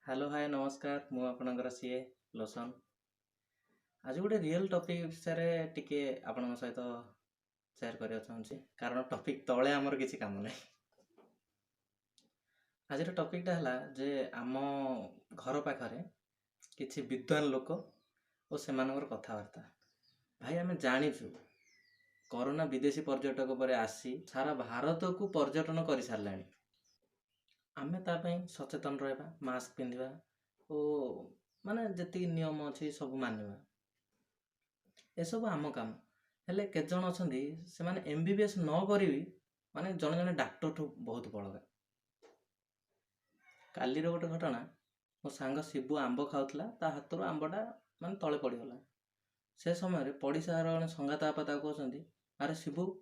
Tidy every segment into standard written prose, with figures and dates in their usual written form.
Hello hi नमस्कार मु आपणकर सीए लोसन आज गोटे रियल टॉपिक विषय टिके आपणଙ୍କ सहित शेयर करबा चाहूँची कारण टॉपिक तळे हमर किछि काम नै। आज टॉपिक टा हला जे आम घर पाखरे किछि विद्वान लोक और सेमानकर कथावार्ता भाई आमे जानिछु कोरोना विदेशी पर्यटक पर आसी सारा भारत को पर्यटन कर सारलाणी। आमे ता पई सचेतन रहबा मास्क पिंधिबा ओ माने जति नियम अछि सब मानिबा ए सब आम काम हेले केत जण अछंती से माने एमबीबीएस न करी माने जण जण डॉक्टर ठु बहुत बळगा। काली रो गोटे घटना मो सांग शिबु आंब खाउतला ता हातरो आंबटा माने तळे पड़ी गला से समय रे पड़िसा रो संगाता आपा ता कहउछंती अरे शिबु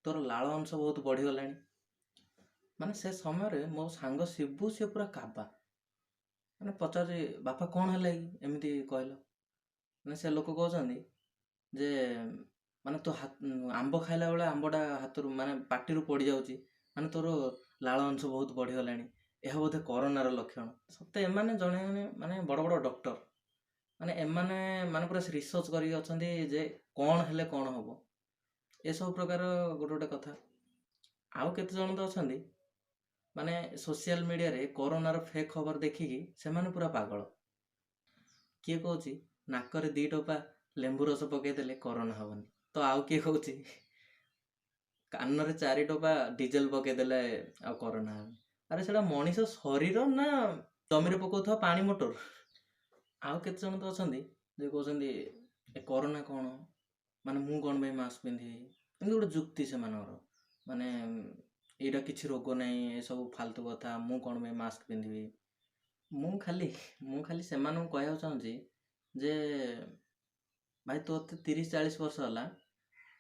तोर लाळ अंश बहुत बढ़ी गलानी माने से समय रे मो सांग शिबु से पूरा काबा माने पचारे बापा कौन है एमती कहल माने से लोक कहउछंती जे माने तो आंब खाइला बेले आंबटा हातरू माने पाटिरू पड़ी जाउची माने तोर लाळ अंश बहुत बढ़ी गलानी यह बोधे कोरोना रो लक्षण सत्य एमाने जणे माने बड़ बड़ डॉक्टर माने एमाने माने पूरा रिसर्च करी अछंती जे कौन हेले कौन हबो ए सब प्रकार गोटे गोटे कथा आउ केते जण तो अछंती माने सोशल मीडिया रे कोरोना रो फेक खबर देखिकी से माने पूरा पागल किए कहूची नाकरे दी टोपा लेंबू रस पकई देले कोरोना हबनी तो आउ किए कहूची कान रे चारि टोपा डीजेल पकई देले आ कोरोना हबनी अरे सेटा मनीष शरीर ना जमीरे पकाउथवा पानी मोटर आउ केते जण तो अछंती जे कहउछंती ए कोरोना कोन माने मु कोन बे मास्क पिंधि एमती गोटे जुक्ति से मानकर माने एटा किछि रोग नै ए सब फालतू कथा मु कोन बे मास्क पिंधिबी मु खाली सेमानन कहया चाहूची जे भाई तो 30-40 वर्ष होला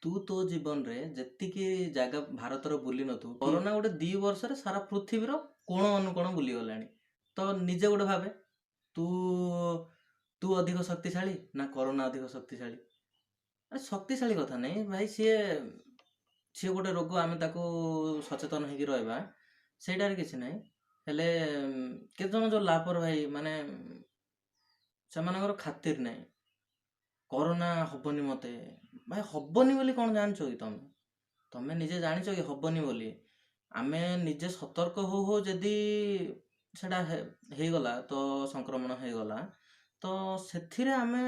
तू तो जीवन रे जत्तिकी जागा भारत रो बुली नथु कोरोना गोटे 2 वर्ष रे सारा पृथ्वी रो कोण अनुकोण बुली गलानी तो निजे गोटे भाबे तू तू अधिक शक्तिशाली ना कोरोना अधिक शक्तिशाली अरे शक्तिशाली कथा नहीं भाई सी गोटे रोग आमे ताको सचेतन हेकी रहबा सेटार किछि नहीं हेले केते जण जो लापर भाई माने सेमानकर खातिर नहीं कोरोना हबनी मते भाई हबनी बोली कौन जानछो कि तमे निजे जानिछो कि हबनी बोली आमे निजे सतर्क हो जदी सेटा हे गला तो संक्रमण हे गला तो सेथिरे आमे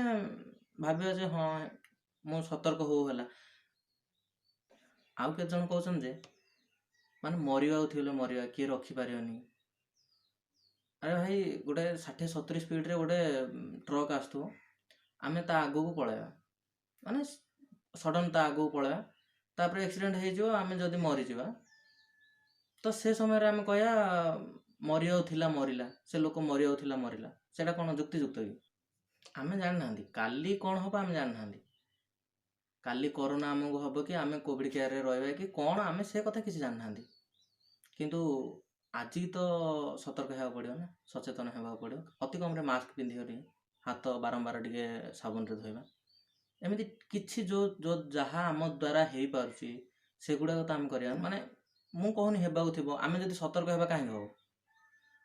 भाबिया जे हां मो सतर्क हो होला आउ के जण कहउछन जे माने मरिवा उथिले मरिवा के रखि पारियोनी अरे भाई गोटे 60-70 स्पीड रे गोटे ट्रक आस्तु आमे ता आगो को पळेबा माने सडन ता आगो को पळेबा तापर एक्सीडेंट हे जो आमे जदी मरि जिबा तो से समय रे आमे कहया मरिया उथिला मरिला से लोक मरिया उथिला मरिला सेटा कोन जुक्ति जुक्त कि आमे जान नांदी काली कोन होबा आमे जान नांदी काली कोरोना हमको हबो कि आमे कोविड केयर रे रहबा कि कोन आमे से कथा किछि जान नांदी किंतु आजि तो सतर्क हेबा पड़ियो ना सचेतन हेबा पड़ियो अति कम रे मास्क पिंधि करी हाथ बारंबार टिके साबुन रे धोइबा एमिति किछि जो जो जहा हम द्वारा हेइ पारुची सेगुडा तो आमे करिया माने मु कहूनी हेबा थिबो आमे जदी सतर्क हेबा काहे हो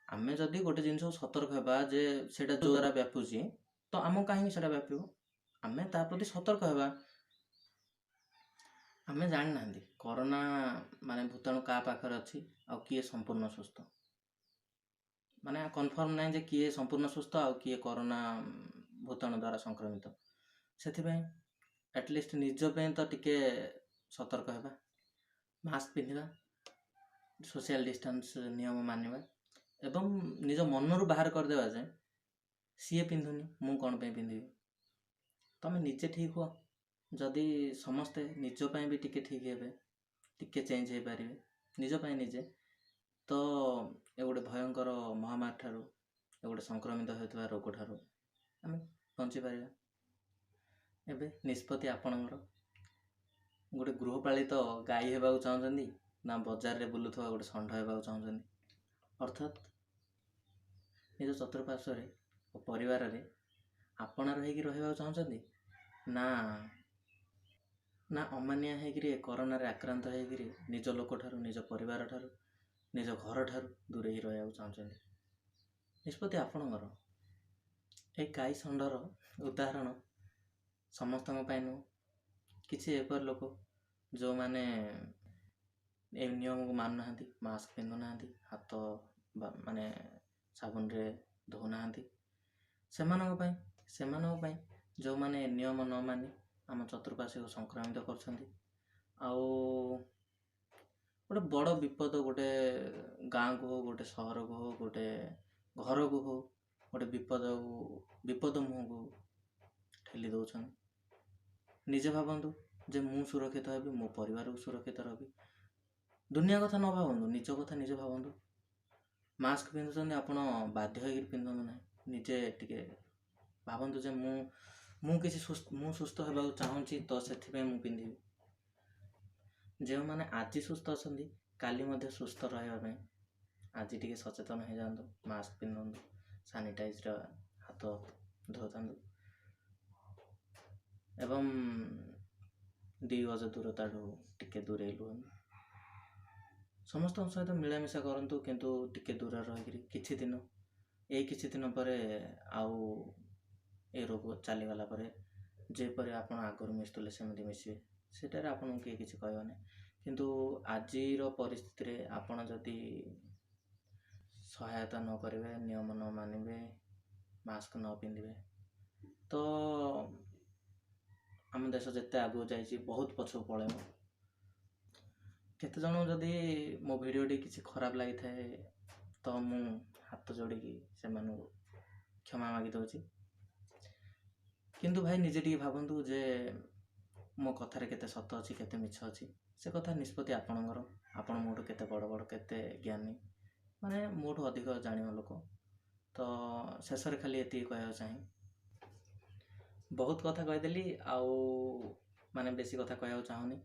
आमे जदी गोटे जिंस सतर्क हेबा जे सेटा जो द्वारा व्यापुची तो आम काहे सेटा व्यापिबो आमे ता प्रति सतर्क हेबा आमे जान नांदी कोरोना माने भूताणु का पाखर अछि आ किए संपूर्ण सुस्थ माने कन्फर्म नै जे किए संपूर्ण सुस्थ आ किए कोरोना भूताणु द्वारा संक्रमित सेथि पय एटलिस्ट निज पे तो टिके सतर्क हेबा मास्क पिंधिबा सोशल डिस्टेंस नियम मानिबा एवं निज मन रु बाहर कर देबा जे सीए पिंधुनी मु कोन पे पिंधिबी तमे निजे ठीक हो जदि समस्ते निज पय भी टिके ठीक हेबे टिके चेंज हे पारिबे निज पय निजे तो ए गोटे भयंकर महामारी ठारू ए गोटे संक्रमित होइतबा रोग ठारू आमे बंची पारिबा एबे निष्पत्ति आपणकर गोटे गृहपालित गाई हेबाकु चाहछन्ती ना बाजार रे बुलुथवा गोटे षंढ हेबाकु चाहछन्ती अर्थात निज चतुर्पार्श्व रे परिवार रे आपणार हेकी रहबाकु चाहछन्ती ना ना अमानिया हेगिरी कोरोना रे आक्रांत हेगिरी निज लोक ठारू निज परिवार ठारू निज घर ठारू दूरे ही रहबाकु चाहछन्ती ନିଷ୍ପତ୍ତି ଆପଣଙ୍କର। ଏ ଗାଈ ଷଣ୍ଢର ଉଦାହରଣ ସମସ୍ତଙ୍କ ପାଇଁ ନୁହଁ। କିଛି ଏପରି ଲୋକ ଯେଉଁମାନେ ଏ ନିୟମକୁ ମାନୁନାହାନ୍ତି, ମାସ୍କ ପିନ୍ଧୁନାହାନ୍ତି, ହାତ ମାନେ ସାବୁନରେ ଧୋଉନାହାନ୍ତି। ସେମାନଙ୍କ ପାଇଁ ଯେଉଁମାନେ ଏ ନିୟମ ନ ମାନି ଆମ ଚତୁଃପାର୍ଶ୍ୱକୁ ସଂକ୍ରମିତ କରୁଛନ୍ତି। ଆଉ ଗୋଟେ ବଡ଼ ବିପଦ, ଗୋଟେ ଗାଁକୁ ହଉ, ଗୋଟେ ସହରକୁ ହଉ, ଗୋଟେ ଘରକୁ ହଉ, ଗୋଟେ ବିପଦ ମୁହଁକୁ ଠେଲି ଦେଉଛନ୍ତି। ନିଜେ ଭାବନ୍ତୁ ଯେ ମୁଁ ସୁରକ୍ଷିତ ହେବି, ମୋ ପରିବାରକୁ ସୁରକ୍ଷିତ ରହିବି। ଦୁନିଆ କଥା ନ ଭାବନ୍ତୁ, ନିଜ କଥା ନିଜେ ଭାବନ୍ତୁ। ମାସ୍କ ପିନ୍ଧୁଛନ୍ତି, ଆପଣ ବାଧ୍ୟ ହେଇକି ପିନ୍ଧନ୍ତୁ ନାହିଁ। ନିଜେ ଟିକେ ଭାବନ୍ତୁ ଯେ ମୁଁ ସୁସ୍ଥ ହେବାକୁ ଚାହୁଁଛି, ତ ସେଥିପାଇଁ ମୁଁ ପିନ୍ଧିବି। ଯେଉଁମାନେ ଆଜି ସୁସ୍ଥ ଅଛନ୍ତି, କାଲି ମଧ୍ୟ ସୁସ୍ଥ ରହିବା ପାଇଁ ଆଜି ଟିକେ ସଚେତନ ହେଇଯାଆନ୍ତୁ। ମାସ୍କ ପିନ୍ଧନ୍ତୁ, ସାନିଟାଇଜର ହାତ ଧୋଇଥାନ୍ତୁ ଏବଂ 2 ଗଜ ଦୂରତାଠୁ ଟିକେ ଦୂରେଇ ରୁହନ୍ତୁ। ସମସ୍ତଙ୍କ ସହିତ ମିଳାମିଶା କରନ୍ତୁ, କିନ୍ତୁ ଟିକେ ଦୂରରେ ରହିକିରି କିଛି ଦିନ ପରେ ଆଉ ଏ ରୋଗ ଚାଲିଗଲା ପରେ ଯେପରି ଆପଣ ଆଗରୁ ମିଶୁଥିଲେ ସେମିତି ମିଶିବେ। ସେଟାରେ ଆପଣଙ୍କୁ କିଏ କିଛି କହିବନି। କିନ୍ତୁ ଆଜିର ପରିସ୍ଥିତିରେ ଆପଣ ଯଦି ସହାୟତା ନ କରିବେ, ନିୟମ ନ ମାନିବେ, ମାସ୍କ ନ ପିନ୍ଧିବେ, ତ ଆମ ଦେଶ ଯେତେ ଆଗକୁ ଯାଇଛି ବହୁତ ପଛକୁ ପଳେଇବ। କେତେଜଣ ଯଦି ମୋ ଭିଡ଼ିଓଟି କିଛି ଖରାପ ଲାଗିଥାଏ, ତ ମୁଁ ହାତ ଯୋଡ଼ିକି ସେମାନଙ୍କୁ କ୍ଷମା ମାଗି ଦେଉଛି। କିନ୍ତୁ ଭାଇ ନିଜେ ଟିକେ ଭାବନ୍ତୁ ଯେ ମୋ କଥାରେ କେତେ ସତ ଅଛି, କେତେ ମିଛ ଅଛି। ସେ କଥା ନିଷ୍ପତ୍ତି ଆପଣଙ୍କର। ଆପଣ ମୋଠୁ କେତେ ବଡ଼, କେତେ ଜ୍ଞାନୀ, ମାନେ ମୋଠୁ ଅଧିକ ଜାଣିବା ଲୋକ। ତ ଶେଷରେ ଖାଲି ଏତିକି କହିବାକୁ ଚାହେଁ, ବହୁତ କଥା କହିଦେଲି, ଆଉ ମାନେ ବେଶୀ କଥା କହିବାକୁ ଚାହୁଁନି।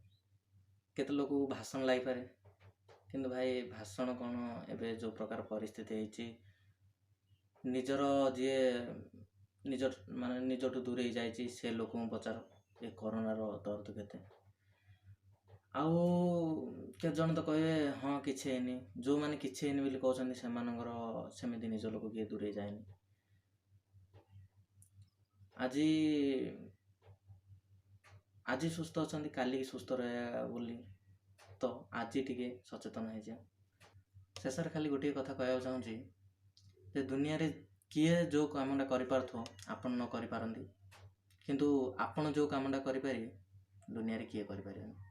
କେତେ ଲୋକକୁ ଭାଷଣ ଲାଗିପାରେ, କିନ୍ତୁ ଭାଇ ଭାଷଣ କ'ଣ, ଏବେ ଯେଉଁ ପ୍ରକାର ପରିସ୍ଥିତି ହେଇଛି, ନିଜଠୁ ଦୂରେଇ ଯାଇଛି ସେ ଲୋକଙ୍କୁ ପଚାର ଏ କରୋନାର ଦର୍ଦ କେତେ। ଆଉ କେତେଜଣ ତ କହିବେ ହଁ କିଛି ହେଇନି। ଯେଉଁମାନେ କିଛି ହେଇନି ବୋଲି କହୁଛନ୍ତି, ସେମାନଙ୍କର ସେମିତି ନିଜ ଲୋକ କିଏ ଦୂରେଇ ଯାଏନି। ଆଜି ସୁସ୍ଥ ଅଛନ୍ତି, କାଲିକି ସୁସ୍ଥ ରହିବା ବୋଲି, ତ ଆଜି ଟିକେ ସଚେତନ ହେଇଯାଅ। ଶେଷରେ ଖାଲି ଗୋଟିଏ କଥା କହିବାକୁ ଚାହୁଁଛି ଯେ ଦୁନିଆରେ କିଏ ଯେଉଁ କାମଟା କରିପାରୁଥିବ ଆପଣ ନ କରିପାରନ୍ତି, କିନ୍ତୁ ଆପଣ ଯେଉଁ କାମଟା କରିପାରିବେ ଦୁନିଆରେ କିଏ କରିପାରିବେନି।